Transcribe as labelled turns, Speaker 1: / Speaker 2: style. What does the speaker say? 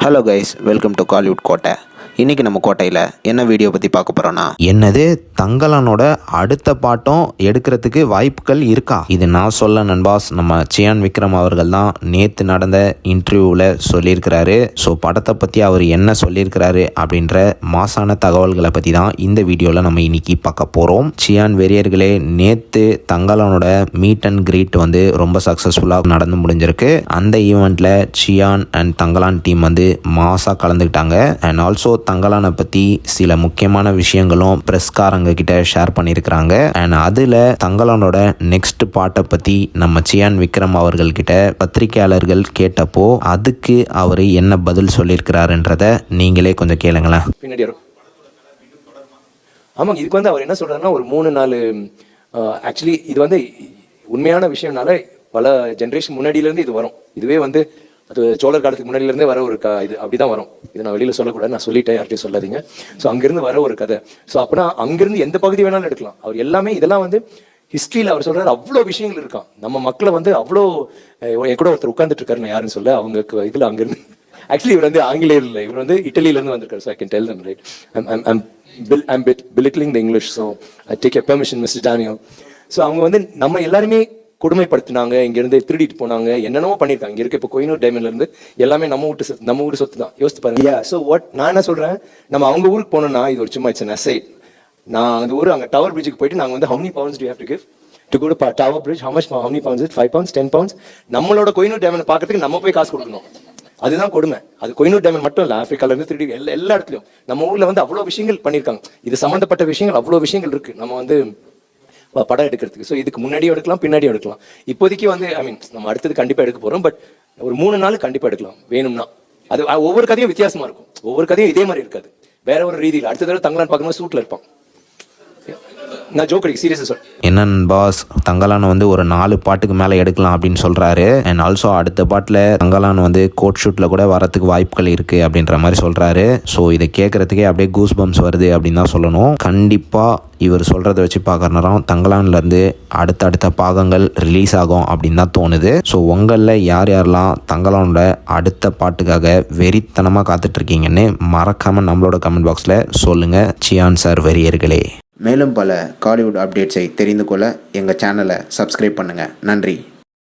Speaker 1: Hello guys, welcome to Kollywood கோட்டை. இன்றைக்கி நம்ம கோட்டையில் என்ன வீடியோ பற்றி பார்க்க போகிறோன்னா, என்னது தங்கலானோட அடுத்த பாட்டம் எடுக்கிறதுக்கு வாய்ப்புகள் இருக்கா? இது நான் சொல்ல நண்பாஸ், நம்ம சியான் விக்ரம் அவர்கள் தான் நேற்று நடந்த இன்டர்வியூவில் சொல்லியிருக்கிறாரு. ஸோ படத்தை பற்றி அவர் என்ன சொல்லியிருக்கிறாரு அப்படின்ற மாசான தகவல்களை பற்றி தான் இந்த வீடியோவில் நம்ம இன்னைக்கு பார்க்க போகிறோம். சியான் வெறியர்களே, நேற்று தங்கலானோட மீட் அண்ட் கிரீட் வந்து ரொம்ப சக்ஸஸ்ஃபுல்லாக நடந்து முடிஞ்சிருக்கு. அந்த ஈவெண்ட்டில் சியான் அண்ட் தங்கலான் டீம் வந்து மாசாக கலந்துக்கிட்டாங்க. அண்ட் ஆல்சோ தங்கலானை பற்றி சில முக்கியமான விஷயங்களும் ப்ரெஸ்காரங்க கிட்ட ஷேர் பண்ணியிருக்கிறாங்க. அண்ட் அதில் தங்கலானோட நெக்ஸ்ட் பாட்டை பற்றி நம்ம சியான் விக்ரம் அவர்கள்கிட்ட பத்திரிகையாளர்கள் கேட்டப்போ அதுக்கு அவர் என்ன பதில் சொல்லியிருக்கிறாருன்றத நீங்களே கொஞ்சம் கேளுங்களேன்.
Speaker 2: பின்னாடி வரும். ஆமாங்க, இதுக்கு வந்து அவர் என்ன சொல்றாருன்னா, ஒரு 3-4 ஆக்சுவலி இது வந்து உண்மையான விஷயம்னால பல ஜென்ரேஷன் முன்னாடியிலேருந்து இது வரும். இதுவே வந்து அது சோழர் காலத்துக்கு முன்னாடியிலேருந்தே வர ஒரு இது அப்படிதான் வரும். இது நான் வெளியில் சொல்லக்கூடாது, நான் சொல்லிட்டேன், யார்ட்டையும் சொல்லாதீங்க. ஸோ அங்கேருந்து வர ஒரு கதை. ஸோ அப்படின்னா அங்கேருந்து எந்த பகுதி வேணாலும் எடுக்கலாம். அவர் எல்லாமே இதெல்லாம் வந்து ஹிஸ்ட்ரியில் அவர் சொல்றாரு, அவ்வளோ விஷயங்கள் இருக்கான். நம்ம மக்களை வந்து அவ்வளோ என் கூட ஒருத்தர் உட்காந்துட்டு இருக்காரு, நான் யாருன்னு சொல்ல, அவங்க இதில் அங்கேருந்து ஆக்சுவலி இவர் வந்து ஆங்கிலேயர் இல்லை, இவர் வந்து இட்டலியிலேருந்து வந்திருக்காரு. So I can tell them right. I'm belittling the English, so I take your permission, Mr. Daniel. So அவங்க வந்து நம்ம எல்லாருமே கொடுமைப்படுத்தினாங்க, இங்கிருந்து திருடிட்டு போனாங்க, என்னென்னவோ பண்ணியிருக்காங்க. இங்க இருக்க இப்போ கோயினூர் டைமண்ட்ல இருந்து எல்லாமே நம்ம ஊர் சொத்து தான். யோசித்து பாருங்க. ஸோ நான் என்ன சொல்றேன், நம்ம அவங்க ஊருக்கு போனோம்னா இது ஒரு சும்மா இட்ஸ் அசைட். நான் அந்த ஊர் அங்கே டவர் பிரிட்ஜுக்கு போயிட்டு நாங்கள் வந்து how many pounds do you have to give to go to Tower Bridge? How many pounds is it? 5 pounds, 10 pounds? நம்மளோட கோயினூர் டைமண்ட் பார்க்கறதுக்கு நம்ம போய் காசு கொடுக்கணும். அதுதான் கொடுமை. அது கோயினூர் டைமண்ட் மட்டும் இல்லை, ஆப்பிரிக்கால இருந்து திருடி எல்லா இடத்துலையும் நம்ம ஊர்ல வந்து அவ்வளோ விஷயங்கள் பண்ணியிருக்காங்க. இது சம்பந்தப்பட்ட விஷயங்கள் அவ்வளோ விஷயங்கள் இருக்கு நம்ம வந்து படம் எடுக்கிறதுக்கு. ஸோ இதுக்கு முன்னாடியும் எடுக்கலாம், பின்னாடியும் எடுக்கலாம். இப்போதைக்கு வந்து நம்ம அடுத்தது கண்டிப்பாக எடுக்க போகிறோம். பட் ஒரு 3 நாள் கண்டிப்பாக எடுக்கலாம் வேணும்னா. அது ஒவ்வொரு கதையும் வித்தியாசமாக இருக்கும், ஒவ்வொரு கதையும் இதே மாதிரி இருக்காது, வேற ஒரு ரீதியில். அடுத்த தடவை தங்கலான் பார்க்கும்போது சூட்டில் இருப்பான். நான் ஜோக் அடிக்க சீரியஸாக சொல்றேன்.
Speaker 1: என்னன்னு பாஸ், தங்கலான் வந்து ஒரு 4 பாட்டுக்கு மேலே எடுக்கலாம் அப்படின்னு சொல்கிறாரு. அண்ட் ஆல்சோ அடுத்த பாட்டில் தங்கலான் வந்து கோட் ஷூட்டில் கூட வரத்துக்கு வாய்ப்புகள் இருக்குது அப்படின்ற மாதிரி சொல்கிறாரு. ஸோ இதை கேட்குறதுக்கே அப்படியே கூஸ் பம்ஸ் வருது அப்படின்னு தான் சொல்லணும். கண்டிப்பாக இவர் சொல்கிறத வச்சு பார்க்குறோம், தங்கலான்லேருந்து அடுத்தடுத்த பாகங்கள் ரிலீஸ் ஆகும் அப்படின்னு தான் தோணுது. ஸோ உங்களில் யார் யாரெல்லாம் தங்கலானோட அடுத்த பாட்டுக்காக வெறித்தனமாக காத்துட்ருக்கீங்கன்னு மறக்காமல் நம்மளோட கமெண்ட் பாக்ஸில் சொல்லுங்கள். சியான் சார் வெறியர்களே. மேலும் பல காலிவுட் அப்டேட்ஸை தெரிந்து கொள்ள எங்கள் சேனலை சப்ஸ்கிரைப் பண்ணுங்கள். நன்றி.